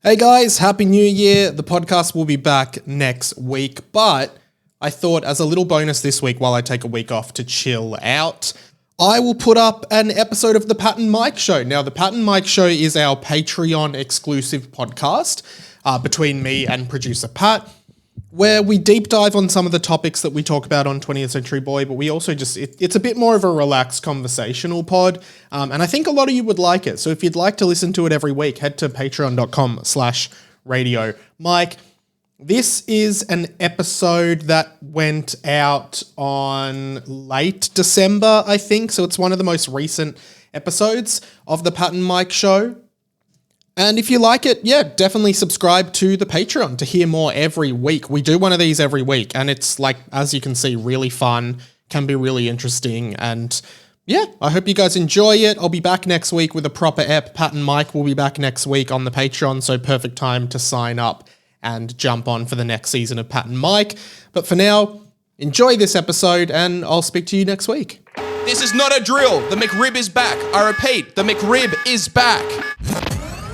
Hey guys, Happy New Year. The podcast will be back next week, but I thought as a little bonus this week while I take a week off to chill out, I will put up an episode of The Pat and Mike Show. Now, The Pat and Mike Show is our Patreon exclusive podcast between me and producer Pat, where we deep dive on some of the topics that we talk about on 20th Century Boy, but we also it's a bit more of a relaxed conversational pod, and I think a lot of you would like it. So if you'd like to listen to it every week, head to patreon.com/radio. Mike, this is an episode that went out on late December, I think, so it's one of the most recent episodes of the Pat and Mike Show. And if you like it, yeah, definitely subscribe to the Patreon to hear more every week. We do one of these every week, and it's like, as you can see, really fun, can be really interesting, and yeah, I hope you guys enjoy it. I'll be back next week with a proper ep. Pat and Mike will be back next week on the Patreon, so perfect time to sign up and jump on for the next season of Pat and Mike. But for now, enjoy this episode, and I'll speak to you next week. This is not a drill. The McRib is back. I repeat, the McRib is back.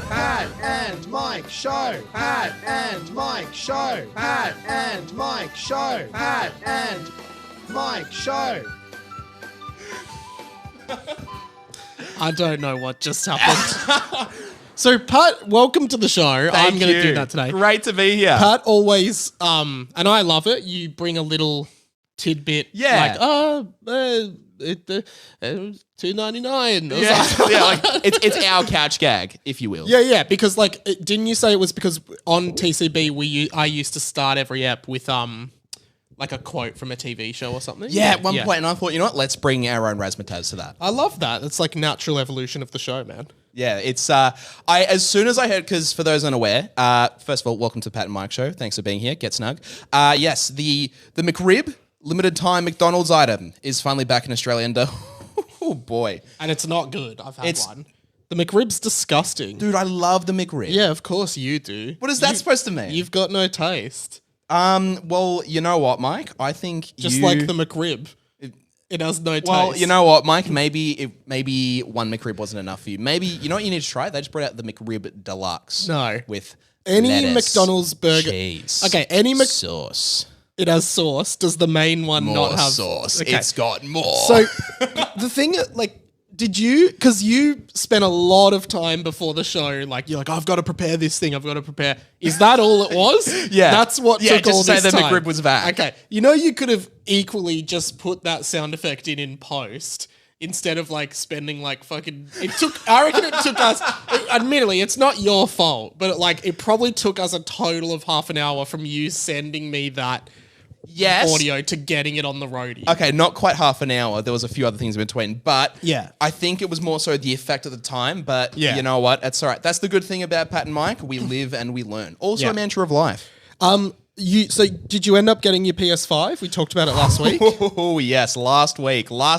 Pat and Mike Show. Pat and Mike Show. Pat and Mike Show. Pat and Mike Show. I don't know what just happened. So, Pat, welcome to the show. I'm going to do that today. Great to be here. Pat always, and I love it, you bring a little tidbit. Yeah. Like, $2.99. Yeah, like, it's our couch gag, if you will. Yeah, because like, didn't you say it was because on TCB I used to start every ep with like a quote from a TV show or something? Yeah, at one point, and I thought, you know what, let's bring our own razzmatazz to that. I love that. It's like natural evolution of the show, man. Yeah, it's, as soon as I heard, because for those unaware, first of all, welcome to the Pat and Mike Show. Thanks for being here. Get snug. Yes, the McRib limited time McDonald's item is finally back in Australia, and oh boy. And it's not good. I've had one. The McRib's disgusting. Dude, I love the McRib. Yeah, of course you do. What is that supposed to mean? You've got no taste. Well, you know what, Mike? I think Just like the McRib. It has no taste. Well, you know what, Mike? Maybe one McRib wasn't enough for you. Maybe, you know what you need to try? They just brought out the McRib Deluxe. No. With any lettuce, McDonald's burger. cheese. Okay, sauce. It has sauce. Does the main one More not have sauce? Okay. It's got more. So the thing, like, because you spent a lot of time before the show, like, you're like, I've got to prepare this thing, I've got to prepare. Is that all it was? Yeah. That's what took just all say this the time. McRib was back. Okay. You know, you could have equally just put that sound effect in post instead of like spending like fucking, I reckon it took us, admittedly, it's not your fault, but it probably took us a total of half an hour from you sending me that audio to getting it on the roadie. Okay, not quite half an hour. There was a few other things in between, but Yeah. I think it was more so the effect at the time. But Yeah. you know what? That's all right. That's the good thing about Pat and Mike. We live and we learn. Also, Yeah. a mantra of life. So did you end up getting your PS5? We talked about it last week. Oh yes, last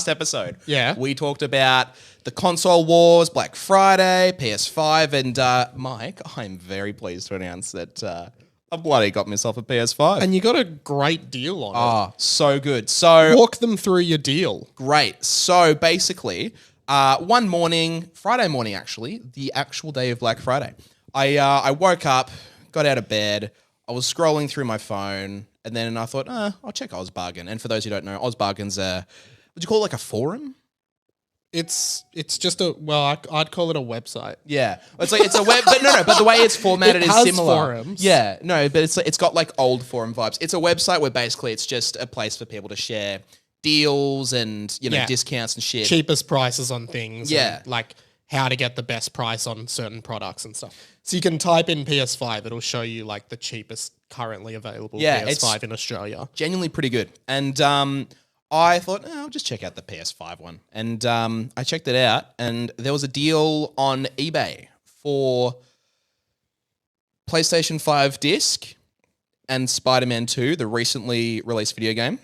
episode. Yeah. We talked about the console wars, Black Friday, PS5, and Mike, I'm very pleased to announce that I bloody got myself a PS5. And you got a great deal on Oh, so good. So it. Walk them through your deal. great. So basically, one morning, Friday morning actually, the actual day of Black Friday, I woke up, got out of bed, I was scrolling through my phone, and then I thought, I'll check OzBargain. And for those who don't know, OzBargain's would you call it like a forum? It's just I'd call it a website. Yeah, it's a web, but no. But the way it's formatted It is has similar. forums. Yeah, no, but it's got like old forum vibes. It's a website where basically it's just a place for people to share deals and discounts and shit. Cheapest prices on things. Yeah. And like how to get the best price on certain products and stuff. So you can type in PS5, it'll show you like the cheapest currently available PS5 in Australia. Genuinely pretty good. And I thought, I'll just check out the PS5 one. And I checked it out, and there was a deal on eBay for PlayStation 5 disc and Spider-Man 2, the recently released video game,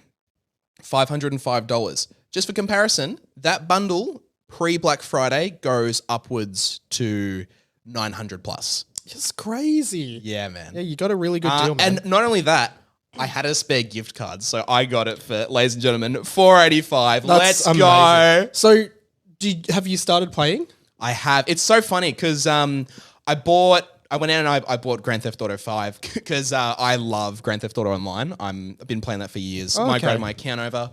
$505. Just for comparison, that bundle pre-Black Friday goes upwards to 900 plus. It's crazy. Yeah, man. Yeah, you got a really good deal, man. And not only that, I had a spare gift card, so I got it for, ladies and gentlemen, $4.85. Let's amazing. go. So, have you started playing? I have. It's so funny because I bought I went out and I bought Grand Theft Auto 5 because I love Grand Theft Auto Online. I've been playing that for years. Migrated my account over.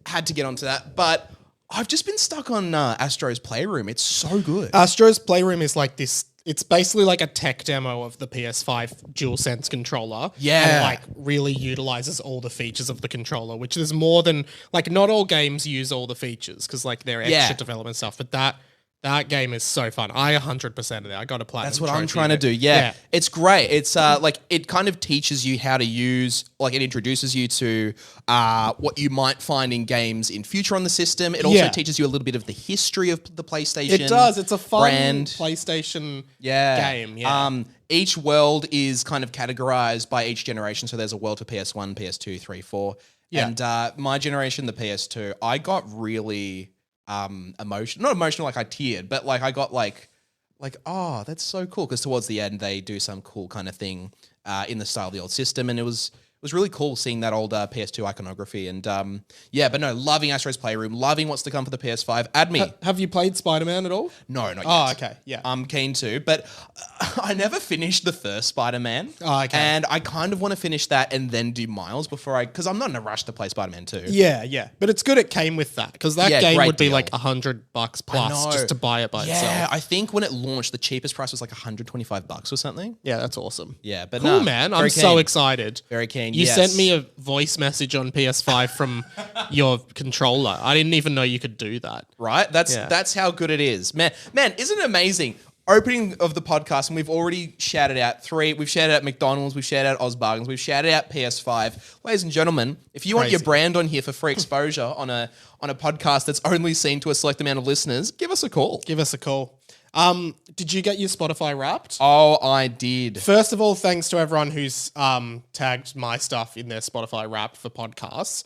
Had to get onto that, but I've just been stuck on Astro's Playroom. It's so good. Astro's Playroom is like this. It's basically like a tech demo of the PS5 DualSense controller. Yeah. And like really utilizes all the features of the controller, which there's more than like not all games use all the features because like they're extra development stuff. But that game is so fun. I 100% of it. I got a platinum. That's what I'm trophy trying to of do. it. Yeah. It's great. It's like it kind of teaches you how to use, like it introduces you to what you might find in games in future on the system. It also teaches you a little bit of the history of the PlayStation. It does. It's a fun brand. PlayStation game. Yeah. Each world is kind of categorized by each generation. So there's a world for PS1, PS2, 3, 4. Yeah. And my generation, the PS2, I got really emotional. Not emotional like I teared, but like I got like, oh, that's so cool. Because towards the end, they do some cool kind of thing in the style of the old system. And it was really cool seeing that old PS2 iconography. And but no, loving Astro's Playroom, loving what's to come for the PS5. Add me. Have you played Spider-Man at all? No, not yet. Oh, okay. Yeah. I'm keen to, but I never finished the first Spider-Man. Oh, okay. And I kind of want to finish that and then do Miles because I'm not in a rush to play Spider-Man 2. Yeah. But it's good it came with that because that game great would be deal. like $100 plus just to buy it by Yeah, itself. I think when it launched, the cheapest price was like $125 or something. Yeah, that's awesome. Yeah, but Cool, nah, man. very I'm so keen. excited. Very keen. You yes. sent me a voice message on PS5 from your controller. I didn't even know you could do that. Right? That's how good it is. Man, isn't it amazing? Opening of the podcast, and we've already shouted out 3. We've shouted out McDonald's, we've shouted out Oz Bargains, we've shouted out PS5. Ladies and gentlemen, if you want your brand on here for free exposure on a podcast that's only seen to a select amount of listeners, give us a call. Give us a call. Did you get your Spotify Wrapped? Oh, I did. First of all, thanks to everyone who's tagged my stuff in their Spotify Wrapped for podcasts.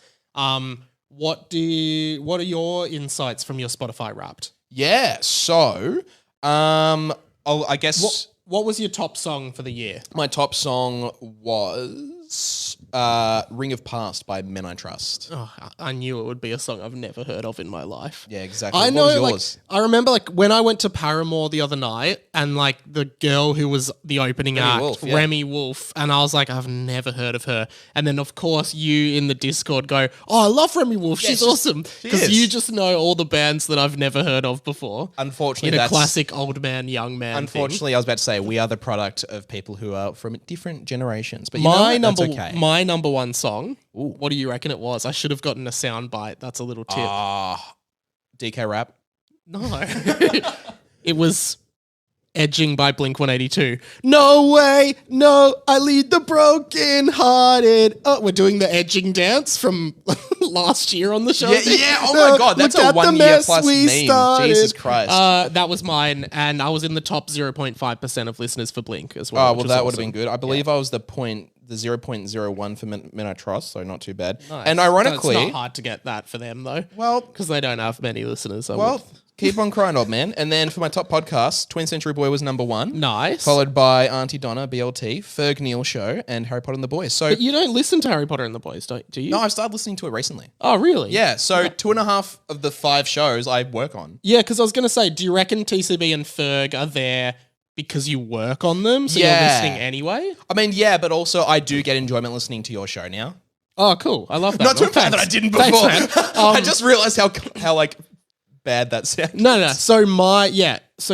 What are your insights from your Spotify Wrapped? Yeah, so I guess What was your top song for the year? my top song was Ring of Past by Men I Trust. Oh, I knew it would be a song I've never heard of in my life. Yeah, exactly. I What know, was like, yours? I remember, like, when I went to Paramore the other night, and like the girl who was the opening act, Wolf, yeah. Remy Wolf, and I was like, I've never heard of her. And then, of course, you in the Discord go, "Oh, I love Remy Wolf. She's awesome." Because is. you just know all the bands that I've never heard of before. Unfortunately, In a that's classic old man, young man. Unfortunately, I was about to say we are the product of people who are from different generations. But thing. you know my what? number, That's okay. my number one song. What do you reckon it was? I should have gotten a sound bite. That's a little tip. DK Rap. No. It was Edging by Blink-182. No way, no, I lead the broken hearted. Oh, we're doing the edging dance from last year on the show. Yeah, oh my God, that's Look a at the 1 year mess plus we meme. started. Jesus Christ. That was mine, and I was in the top 0.5% of listeners for Blink as well. Oh, which well, was that would have awesome. been good. I believe I was the 0.01 for Men I Trust, so not too bad. Nice. And It's ironically, not hard to get that for them, though. Well- because they don't have many listeners. keep on crying, old man. And then for my top podcast, 20th Century Boy was number 1. Nice. Followed by Auntie Donna, BLT, Ferg Neil Show, and Harry Potter and the Boys. So, But you don't listen to Harry Potter and the Boys, do you? no, I've started listening to it recently. Oh, really? Yeah, so 2.5 of the 5 shows I work on. Yeah, because I was going to say, do you reckon TCB and Ferg are there because you work on them, so you're Yeah. listening anyway? I mean, yeah, but also I do get enjoyment listening to your show now. Oh, cool. I love that. Not to Well, imply that I thanks. didn't Thanks, before. man. I just realized how like bad that sounds. No. So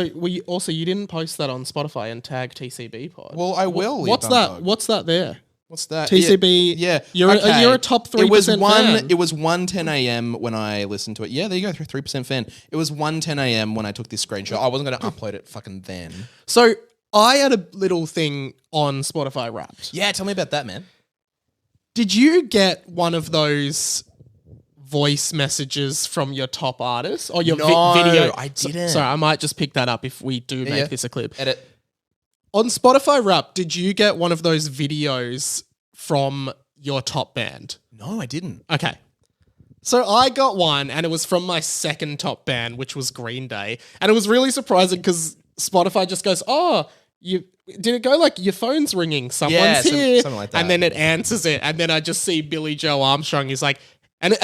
you didn't post that on Spotify and tag TCB pod. Well, I will. you What's dumb that? dog. What's that there? What's that? TCB. Yeah. You're a top 3% fan. It was 1:10 a.m. when I listened to it. Yeah, there you go. 3% fan. It was 1:10 a.m. when I took this screenshot. I wasn't going to upload it fucking then. So I had a little thing on Spotify Wrapped. Yeah, tell me about that, man. Did you get one of those voice messages from your top artist or your No, video? I didn't. Sorry, I might just pick that up if we do make yeah. this a clip. Edit. On Spotify Wrapped, did you get one of those videos from your top band? No, I didn't. Okay. So I got one, and it was from my second top band, which was Green Day. And it was really surprising because Spotify just goes, "Oh, did it go like your phone's ringing? Someone's here." something like that. And then it answers it. And then I just see Billy Joe Armstrong. He's like, and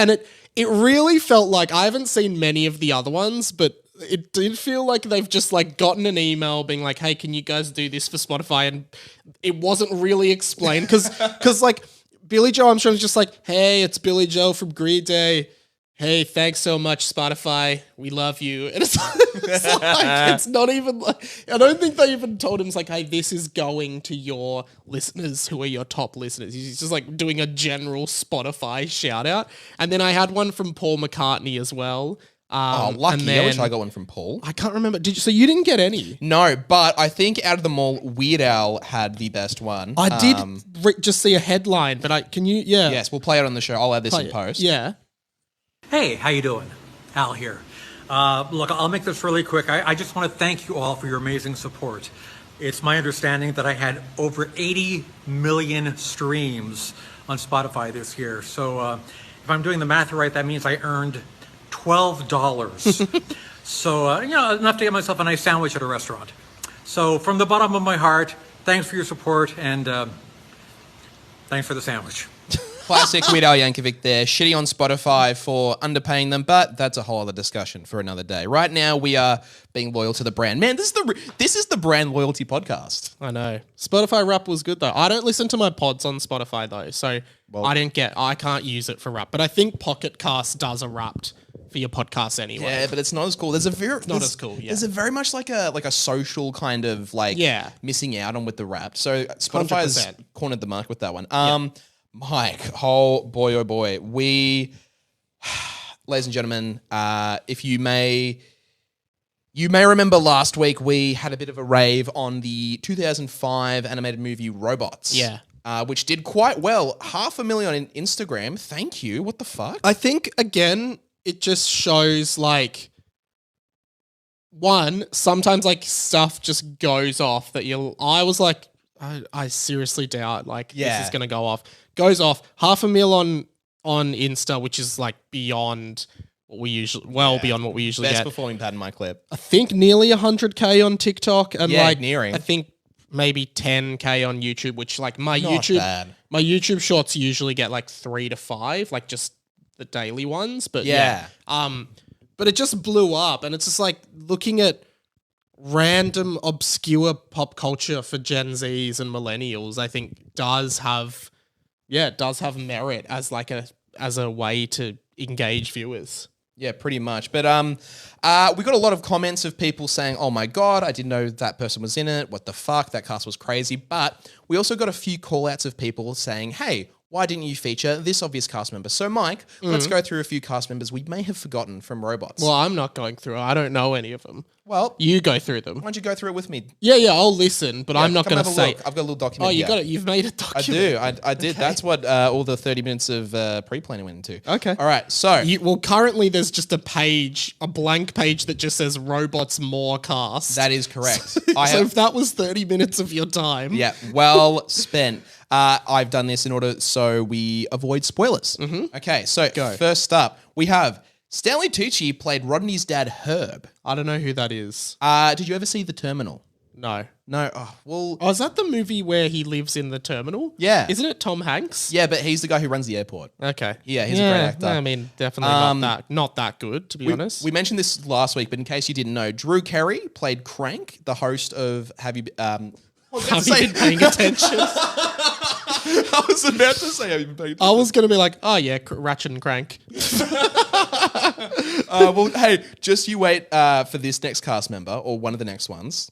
it really felt like, I haven't seen many of the other ones, but it did feel like they've just like gotten an email being like, hey, can you guys do this for Spotify? And it wasn't really explained because like Billy Joe Armstrong's just like, hey, it's Billy Joe from Green Day. Hey, thanks so much, Spotify. We love you. And it's not even like, I don't think they even told him, it's like, hey, this is going to your listeners who are your top listeners. He's just like doing a general Spotify shout out. And then I had one from Paul McCartney as well. Lucky. and I wish then- I got one from Paul. I can't remember. So you didn't get any? No, but I think out of them all, Weird Al had the best one. I did just see a headline, but can you, yeah. Yes, we'll play it on the show. I'll add this in post. Yeah. Hey, how you doing? Al here. Look, I'll make this really quick. I just want to thank you all for your amazing support. It's my understanding that I had over 80 million streams on Spotify this year. So if I'm doing the math right, that means I earned $12. So, enough to get myself a nice sandwich at a restaurant. So from the bottom of my heart, thanks for your support and thanks for the sandwich. Classic Weird Al Yankovic there. Shitty on Spotify for underpaying them, but that's a whole other discussion for another day. Right now, we are being loyal to the brand. Man, this is the brand loyalty podcast. I know. Spotify Wrap was good though. I don't listen to my pods on Spotify though, so I can't use it for Wrap. But I think Pocket Cast does a Wrapped for your podcast anyway. Yeah, but it's not as cool. There's not as cool, yeah. There's a very much like a social kind of like missing out on with the Wrapped. So Spotify has 100%. cornered the mark with that one. Mike, oh boy, we, ladies and gentlemen, if you may remember last week we had a bit of a rave on the 2005 animated movie Robots. Yeah. Which did quite well. 500,000 on Instagram. Thank you. What the fuck? I think again, it just shows like one, sometimes like stuff just goes off that I was like, I seriously doubt like this is gonna go off. Goes off 500,000 on Insta, which is like beyond what we usually beyond what we usually Best get. performing pattern, my clip. I think nearly 100K on TikTok and like nearing. I think maybe 10K on YouTube, which like my Not YouTube bad. my YouTube shorts usually get like 3 to 5, like just the daily ones. But but it just blew up, and it's just like looking at random obscure pop culture for Gen Zs and millennials, I think does have merit as like as a way to engage viewers. Yeah, pretty much. But we got a lot of comments of people saying, "Oh my god, I didn't know that person was in it. What the fuck? That cast was crazy." But we also got a few call-outs of people saying, "Hey, why didn't you feature this obvious cast member?" So, Mike, let's go through a few cast members we may have forgotten from Robots. Well, I'm not going through it. I don't know any of them. Well, You go through them. why don't you go through it with me? Yeah, I'll listen, but I'm not Come going to have a say. look. I've got a little document. Oh, you here. got it. You've made a I document. do. I did. That's what all the 30 minutes of pre-planning went into. Okay. All right. So Currently there's just a blank page that just says Robots More Cast. that is correct. So I have, if that was 30 minutes of your time. yeah, well spent. I've done this in order so we avoid spoilers. Mm-hmm. Okay. So first up, we have Stanley Tucci played Rodney's dad, Herb. I don't know who that is. Did you ever see The Terminal? No. No. Oh, well, Oh, is that the movie where he lives in the terminal? Yeah. Isn't it Tom Hanks? yeah, but he's the guy who runs the airport. Okay. Yeah, he's a great actor. I mean, definitely not that good, to be honest. We mentioned this last week, but in case you didn't know, Drew Carey played Crank, the host of Have You Have you been paying attention? I was about to say Have You Been Paying Attention? I was going to be like, oh yeah, Ratchet and Crank. Well, hey, just you wait for this next cast member or one of the next ones.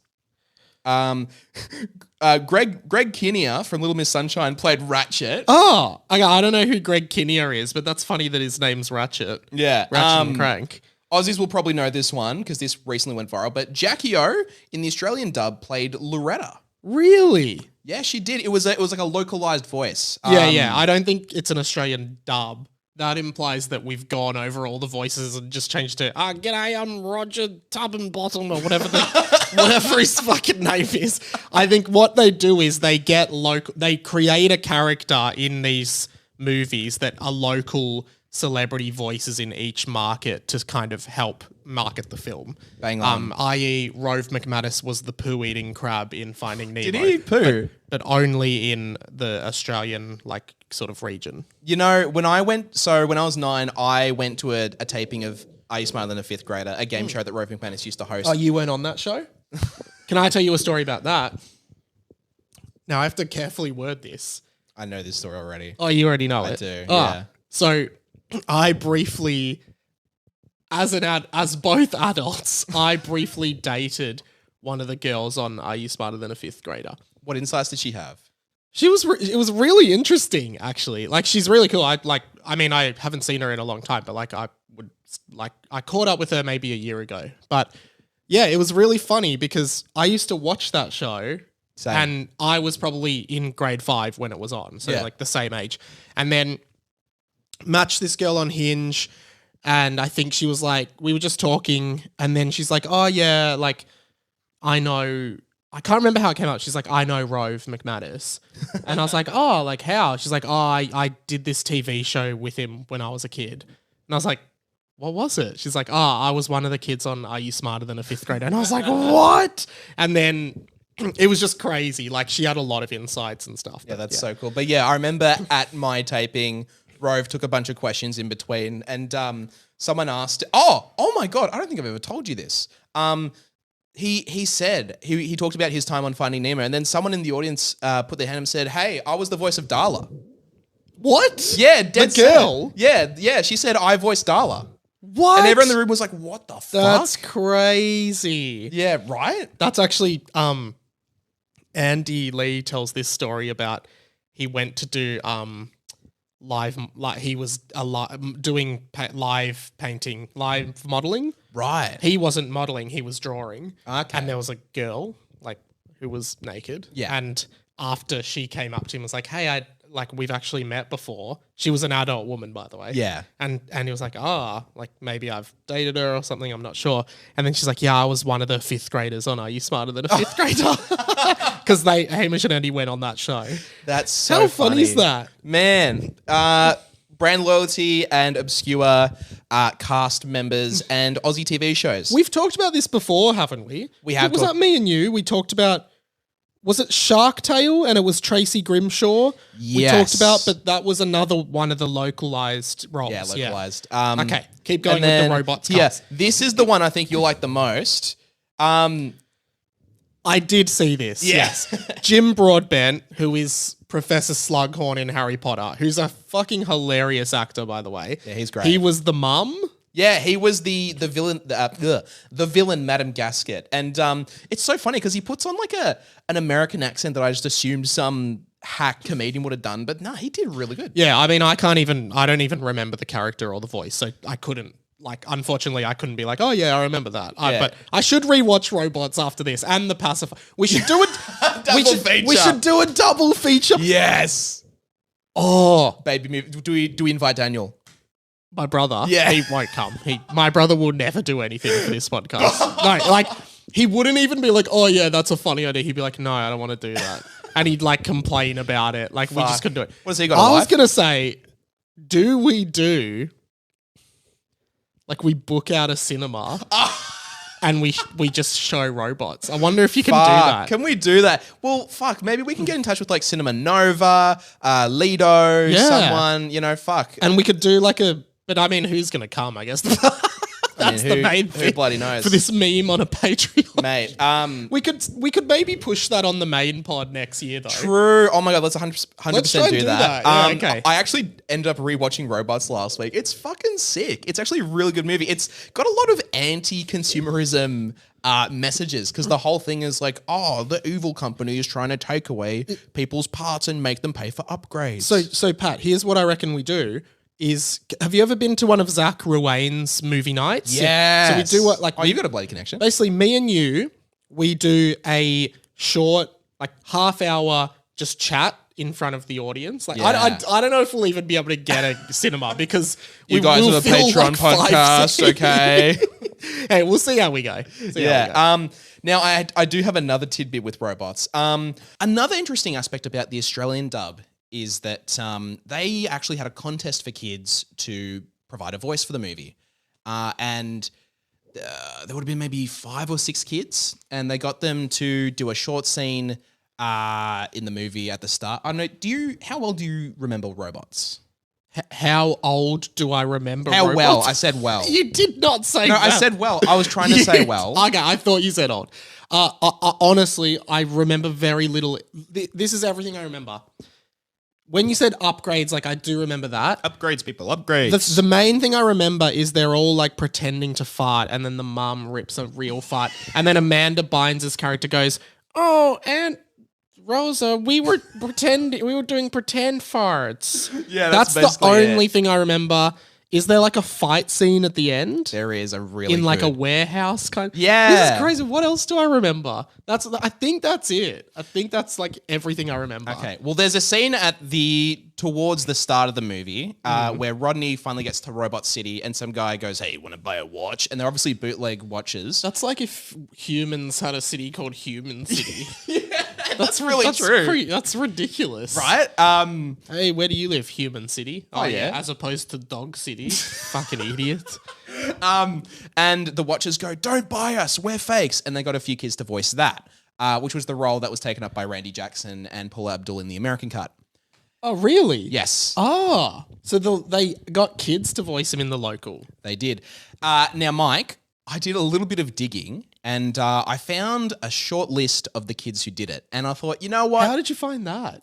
Greg Kinnear from Little Miss Sunshine played Ratchet. Oh, I don't know who Greg Kinnear is, but that's funny that his name's Ratchet. Yeah. Ratchet and Crank. Aussies will probably know this one because this recently went viral. But Jackie O in the Australian dub played Loretta. Really? Yeah, she did. It was like a localized voice. Yeah. I don't think it's an Australian dub. That implies that we've gone over all the voices and just changed to, g'day, I'm Roger Tubbenbottom or whatever his fucking name is. I think what they do is they create a character in these movies that are local celebrity voices in each market to kind of help market the film. Bang on. I.e. Rove McManus was the poo-eating crab in Finding Nemo. Did he eat poo? But only in the Australian, sort of region. You know, when I was 9, I went to a taping of Are You Smarter Than a Fifth Grader, a game show that Rove McManus used to host. Oh, you weren't on that show? Can I tell you a story about that? Now, I have to carefully word this. I know this story already. Oh, you already know it? I do, Ah, yeah. So, I briefly, as both adults, I briefly dated one of the girls on Are You Smarter Than a Fifth Grader. What insights did she have? It was really interesting, actually. Like, she's really cool. I haven't seen her in a long time, but I caught up with her maybe a year ago. But yeah, it was really funny because I used to watch that show. Same. And I was probably in grade 5 when it was on. So Yeah. like the same age. And then matched this girl on Hinge. And I think she was like, we were just talking. And then she's like, oh yeah, like I know, I can't remember how it came out. She's like, I know Rove McManus. And I was like, oh, like how? She's like, oh, I did this TV show with him when I was a kid. And I was like, what was it? She's like, oh, I was one of the kids on Are You Smarter Than a Fifth Grader? And I was like, what? And then it was just crazy. Like she had a lot of insights and stuff. Yeah, that's so cool. But yeah, I remember at my taping, Rove took a bunch of questions in between, and someone asked, "Oh my god, I don't think I've ever told you this." He said he talked about his time on Finding Nemo, and then someone in the audience put their hand up and said, "Hey, I was the voice of Darla." What? Yeah, dead The girl? set. Yeah. She said, "I voiced Darla," What? and everyone in the room was like, "What the That's fuck?" crazy. Yeah, right. That's actually Andy Lee tells this story about he went to do live, like he was doing live painting, live modeling. Right. He wasn't modeling, he was drawing. Okay. And there was a girl like who was naked. Yeah. And after she came up to him, was like, "Hey, we've actually met before." She was an adult woman, by the way. Yeah. And he was like, like maybe I've dated her or something, I'm not sure. And then she's like, "Yeah, I was one of the fifth graders on Are You Smarter Than a Fifth Grader?" Because Hamish and Andy went on that show. That's so How funny is that? Man, brand loyalty and obscure cast members and Aussie TV shows. We've talked about this before, haven't we? We have Was talked- that me and you? We talked about, was it Shark Tale and it was Tracy Grimshaw? We Yes. talked about, but that was another one of the localized roles. Yeah, localized. Okay, keep going and with then- the robots. Yeah, cast. this is the one I think you'll like the most. I did see this. Yeah. Yes. Jim Broadbent, who is Professor Slughorn in Harry Potter, who's a fucking hilarious actor, by the way. Yeah, he's great. He was the mum. Yeah, he was the villain, the villain, Madame Gasket, and it's so funny because he puts on like an American accent that I just assumed some hack comedian would have done, but no, he did really good. Yeah, I mean, I don't even remember the character or the voice, so I couldn't. Like, unfortunately, I couldn't be like, oh yeah, I remember that. Yeah. But I should rewatch Robots after this and the Pacifier. We should do it. Feature. We should do a double feature. Yes, Oh, baby movie. Do we invite Daniel? my brother. Yeah. He won't come. My brother will never do anything for this podcast. No, like he wouldn't even be like, oh yeah, that's a funny idea. He'd be like, no, I don't want to do that, and he'd like complain about it. Like we just couldn't do it. What has he got? I a was life? gonna say, do we do like we book out a cinema and we just show robots? I wonder if you can do Fuck, that. Can we do that? Well, fuck. Maybe we can get in touch with like Cinema Nova, Lido, Yeah. someone. You know, fuck. And we could do like but I mean, who's gonna come? I guess that's who- the main who thing. bloody knows? For this meme on a Patreon. Mate. We could maybe push that on the main pod next year though. True. Oh my god, let's 100% Let's try and do do that. that. Yeah, okay. I actually ended up rewatching Robots last week. It's fucking sick. It's actually a really good movie. It's got a lot of anti-consumerism messages because the whole thing is like, oh, the evil company is trying to take away people's parts and make them pay for upgrades. So Pat, here's what I reckon we do. Have you ever been to one of Zach Ruane's movie nights? yes. So we do what, like, oh, you got a bloody connection. basically me and you, we do a short, like half hour just chat in front of the audience. Like Yeah. I don't know if we'll even be able to get a cinema because You guys will are the fill, Patreon like, 5 podcast, seats. okay? Hey, we'll see how we go. Yeah. Now I do have another tidbit with robots. Another interesting aspect about the Australian dub is that they actually had a contest for kids to provide a voice for the movie, and there would have been maybe 5 or 6 kids, and they got them to do a short scene in the movie at the start. I don't know. How well do you remember robots? How old do I remember? How robots? well? I said well. You did not say No, well. I said well. I was trying to say well. Okay, I thought you said old. Honestly, I remember very little. This is everything I remember. When you said upgrades, like I do remember that. Upgrades, people. Upgrades. The main thing I remember is they're all like pretending to fart, and then the mum rips a real fart, and then Amanda Bynes' character goes, "Oh, Aunt Rosa, we were doing pretend farts." Yeah, that's the basically only thing I remember. Is there like a fight scene at the end? There is a really In like a good- warehouse kind. Yeah. This is crazy. What else do I remember? I think that's it. I think that's like everything I remember. Okay. Well, there's a scene towards the start of the movie where Rodney finally gets to Robot City and some guy goes, "Hey, you want to buy a watch?" And they're obviously bootleg watches. That's like if humans had a city called Human City. That's really true. That's ridiculous. Right? Hey, where do you live? Human City. Oh, yeah. As opposed to Dog City. Fucking idiot. And the watchers go, "Don't buy us, we're fakes." And they got a few kids to voice that, which was the role that was taken up by Randy Jackson and Paula Abdul in the American cut. Oh, really? Yes, Oh, so they got kids to voice him in the local. they did. Now, Mike, I did a little bit of digging and I found a short list of the kids who did it. And I thought, you know what? How did you find that?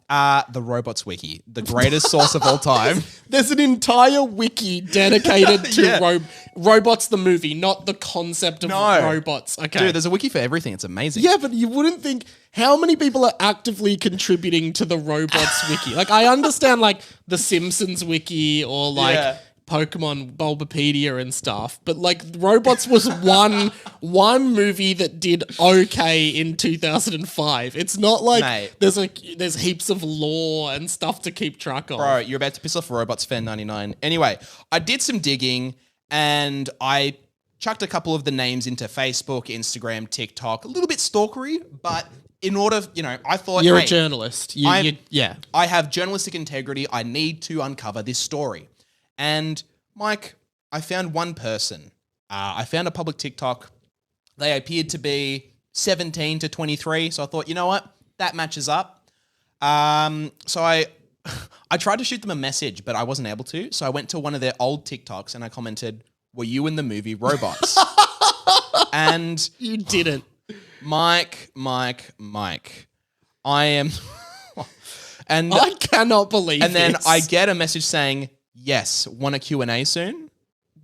The Robots Wiki, the greatest source of all time. There's an entire wiki dedicated to Yeah. robots, the movie, not the concept of No. robots. Okay. Dude, there's a wiki for everything. It's amazing. Yeah, but you wouldn't think how many people are actively contributing to the robots wiki. Like I understand like the Simpsons wiki or like Yeah. Pokemon Bulbapedia and stuff, but like robots was one movie that did okay in 2005. It's not like Mate. there's heaps of lore and stuff to keep track of. Bro, you're about to piss off Robots Fan 99. Anyway, I did some digging and I chucked a couple of the names into Facebook, Instagram, TikTok, a little bit stalkery, but in order, I thought, You're hey, a journalist. Yeah. I have journalistic integrity. I need to uncover this story. And Mike, I found one person. I found a public TikTok. They appeared to be 17 to 23. So I thought, you know what? That matches up. So I tried to shoot them a message, but I wasn't able to. So I went to one of their old TikToks and I commented, "Were you in the movie Robots?" And You didn't. Mike, I am... and I cannot believe and then this. I get a message saying, "Yes, want a Q&A soon?"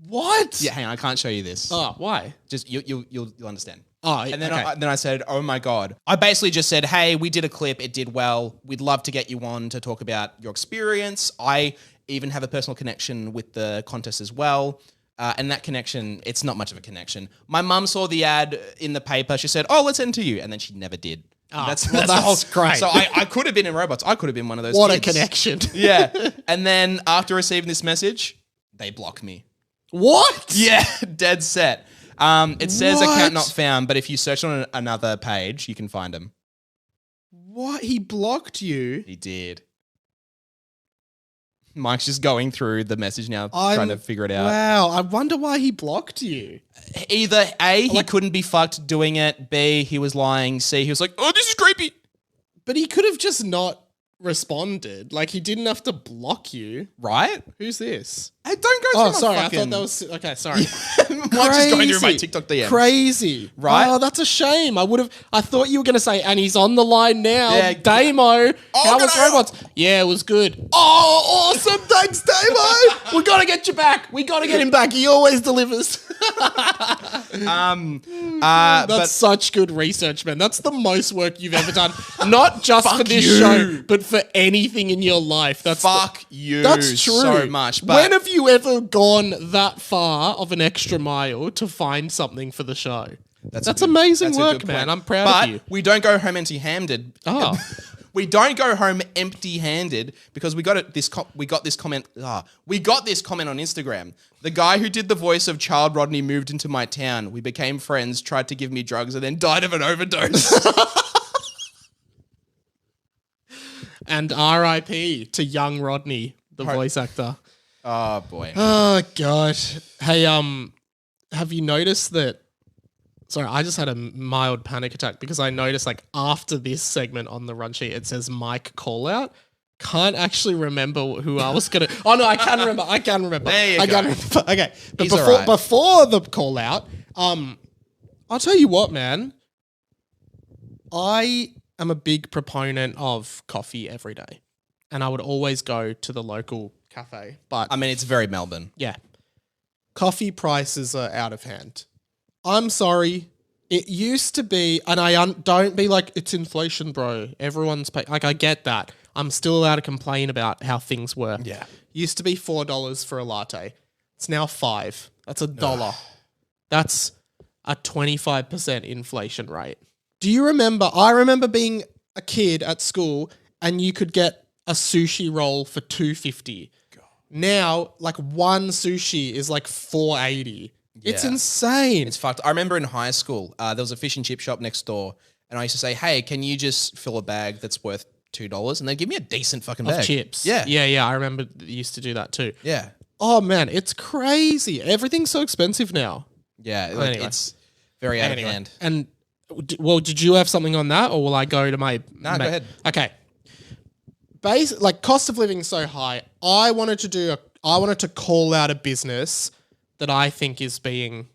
What? Yeah, hang on, I can't show you this. Oh, why? Just you'll understand. Oh, And then okay. then I said, "Oh my god!" I basically just said, "Hey, we did a clip. It did well. We'd love to get you on to talk about your experience. I even have a personal connection with the contest as well." And that connection, it's not much of a connection. My mum saw the ad in the paper. She said, "Oh, let's send to you," and then she never did. That's great. So I could have been in Robots. I could have been one of those. What a kids. connection. Yeah. And then after receiving this message, they block me. What? Yeah, dead set. It says What? account not found, but if you search on another page, you can find him. What? He blocked you? He did. Mike's just going through the message now, trying to figure it out. Wow. I wonder why he blocked you. Either A, he couldn't be fucked doing it. B, he was lying. C, he was like, "Oh, this is creepy." But he could have just not responded. Like, he didn't have to block you. Right? Who's this? Hey, don't go through Oh, my sorry. fucking... I thought that was... Okay, sorry. Mike's just going through my TikTok DMs. Crazy. Right? Oh, that's a shame. I thought you were going to say, and he's on the line now. Yeah. Damo. How was g'day. Robots? Yeah, it was good. Oh, awesome. Thanks, Damo. We got to get you back. We got to get him back. He always delivers. That's such good research, man. That's the most work you've ever done. Not just for this you. show, but for anything in your life. Fuck you That's true. so much. But when have you ever gone that far of an extra mile to find something for the show? That's a good- amazing that's a work, good man. point. I'm proud but of you. we don't go home empty-handed. Oh. We don't go home empty-handed because we got this comment. We got this comment on Instagram. The guy who did the voice of Child Rodney moved into my town. We became friends, tried to give me drugs, and then died of an overdose. And R.I.P. to young Rodney, the voice actor. Oh boy. Oh god. Hey, have you noticed that? Sorry, I just had a mild panic attack because I noticed like after this segment on the run sheet, it says Mike call out. can't actually remember who I was gonna. Oh no, I can remember. There you I go. can remember. Okay, but He's before alright. before the call out, I'll tell you what, man. I am a big proponent of coffee every day, and I would always go to the local cafe. But I mean, it's very Melbourne. yeah, coffee prices are out of hand. I'm sorry. It used to be, and don't be like, it's inflation, bro. Everyone's paying. Like, I get that. I'm still allowed to complain about how things were. Yeah. Used to be $4 for a latte. It's now $5. That's $1. That's a 25% inflation rate. Do you remember? I remember being a kid at school and you could get a sushi roll for $2.50. Now, like one sushi is like $4.80. It's Yeah. insane. It's fucked. I remember in high school, there was a fish and chip shop next door, and I used to say, "Hey, can you just fill a bag that's worth $2?" And they'd give me a decent fucking bag. Chips. Yeah, Yeah. I remember they used to do that too. yeah, Oh man, it's crazy. Everything's so expensive now. yeah. Like, Anyway. It's very out of hand. And well, did you have something on that, or will I go to my? No, go ahead. Okay. Like cost of living is so high. I wanted to call out a business that I think is doing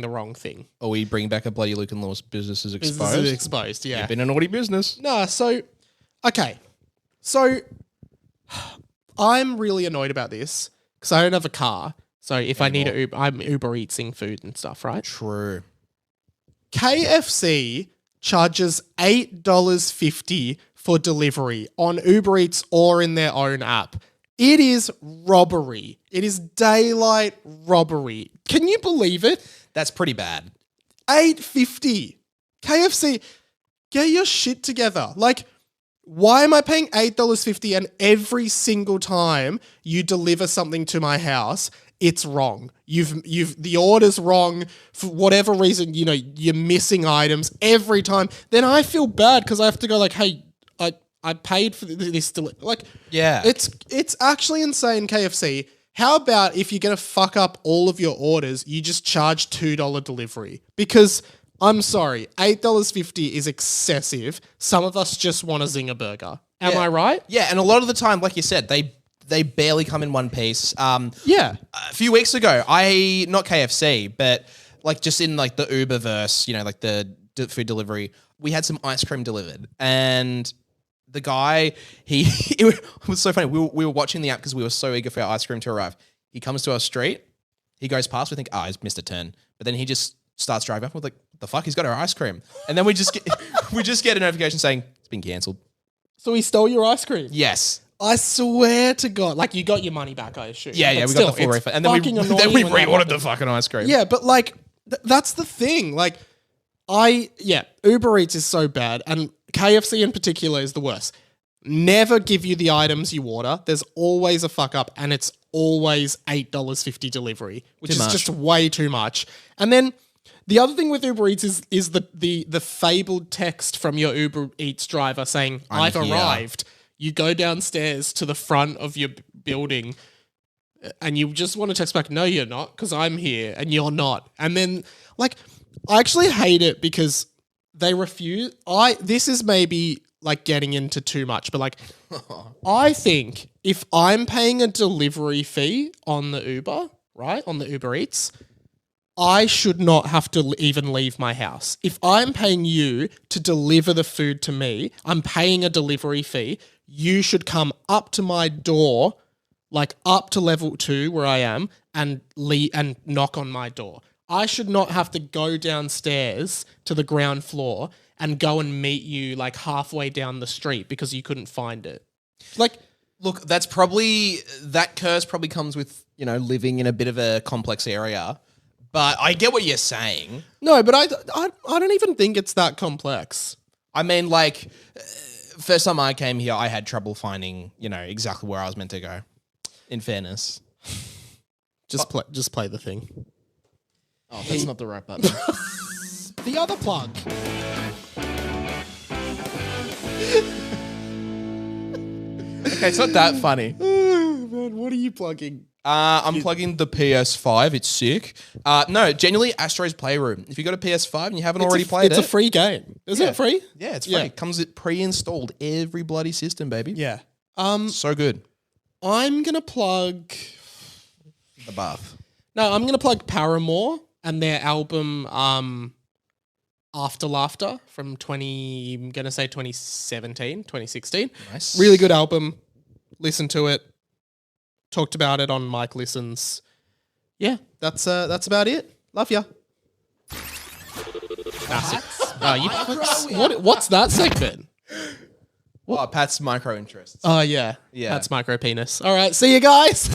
the wrong thing. Are we bringing back a bloody Luke and Law's businesses exposed? Business is exposed. Yeah. Been a naughty business. No, so okay. So I'm really annoyed about this because I don't have a car. So if I need I'm Uber Eatsing food and stuff, right? True. KFC charges $8.50 for delivery on Uber Eats or in their own app. It is robbery. It is daylight robbery. Can you believe it? That's pretty bad. $8.50. KFC, get your shit together. Like, why am I paying $8.50 and every single time you deliver something to my house, it's wrong. The order's wrong for whatever reason, you're missing items every time. Then I feel bad because I have to go like, hey, I paid for this Yeah. it's actually insane, KFC. How about if you're going to fuck up all of your orders, you just charge $2 delivery? Because I'm sorry, $8.50 is excessive. Some of us just want a Zinger burger. Am I right? Yeah, and a lot of the time, like you said, they barely come in one piece. Yeah. A few weeks ago, not KFC, but like just in like the Uberverse, like the food delivery, we had some ice cream delivered, and the guy, it was so funny. We were watching the app because we were so eager for our ice cream to arrive. He comes to our street, he goes past, we think, he's missed a turn, but then he just starts driving up. We're like, what the fuck? He's got our ice cream, and then we just get a notification saying it's been cancelled. So he stole your ice cream? Yes. I swear to God. Like, you got your money back, I assume. Yeah, But we still, got the full it's refund, and then fucking we annoying when that reordered the happens. fucking ice cream. Yeah, but like, that's the thing. Like, Uber Eats is so bad, and KFC in particular is the worst. Never give you the items you order. There's always a fuck up, and it's always $8.50 delivery, which is much. just way too much. And then the other thing with Uber Eats is the fabled text from your Uber Eats driver saying, I've here. arrived. You go downstairs to the front of your building and you just want to text back, no, you're not, because I'm here and you're not. And then, like, I actually hate it because they refuse. This is maybe like getting into too much, but like, I think if I'm paying a delivery fee on the Uber, right, on the Uber Eats, I should not have to even leave my house. If I'm paying you to deliver the food to me, I'm paying a delivery fee. You should come up to my door, like up to level 2 where I am, and knock on my door. I should not have to go downstairs to the ground floor and go and meet you like halfway down the street because you couldn't find it. Like, Look, that curse probably comes with, living in a bit of a complex area. But I get what you're saying. no, but I don't even think it's that complex. I mean, like, first time I came here, I had trouble finding, exactly where I was meant to go. In fairness. Just play the thing. Oh, that's not the right button. The other plug. Okay, it's not that funny. Oh, man, what are you plugging? I'm plugging the PS5. It's sick. No, genuinely, Astro's Playroom. If you got a PS5 and you haven't already played It's it, a free game. Is it free? yeah, it's free. Yeah. It comes it pre-installed every bloody system, baby. Yeah. So good. I'm gonna plug. The bath. No, I'm gonna plug Paramore and their album After Laughter from I'm gonna say 2017, 2016. Nice. Really good album. Listen to it. Talked about it on Mike Listens. Yeah, that's about it. Love ya. What's that segment? Oh, Pat's micro interests. Oh yeah, Yeah. That's micro penis. All right, see you guys.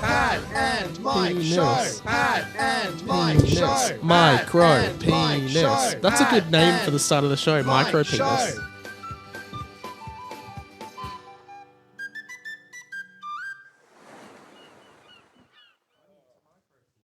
Pat and Mike Penis. Pat and Mike Micro penis. That's a good name for the start of the show. Micro penis.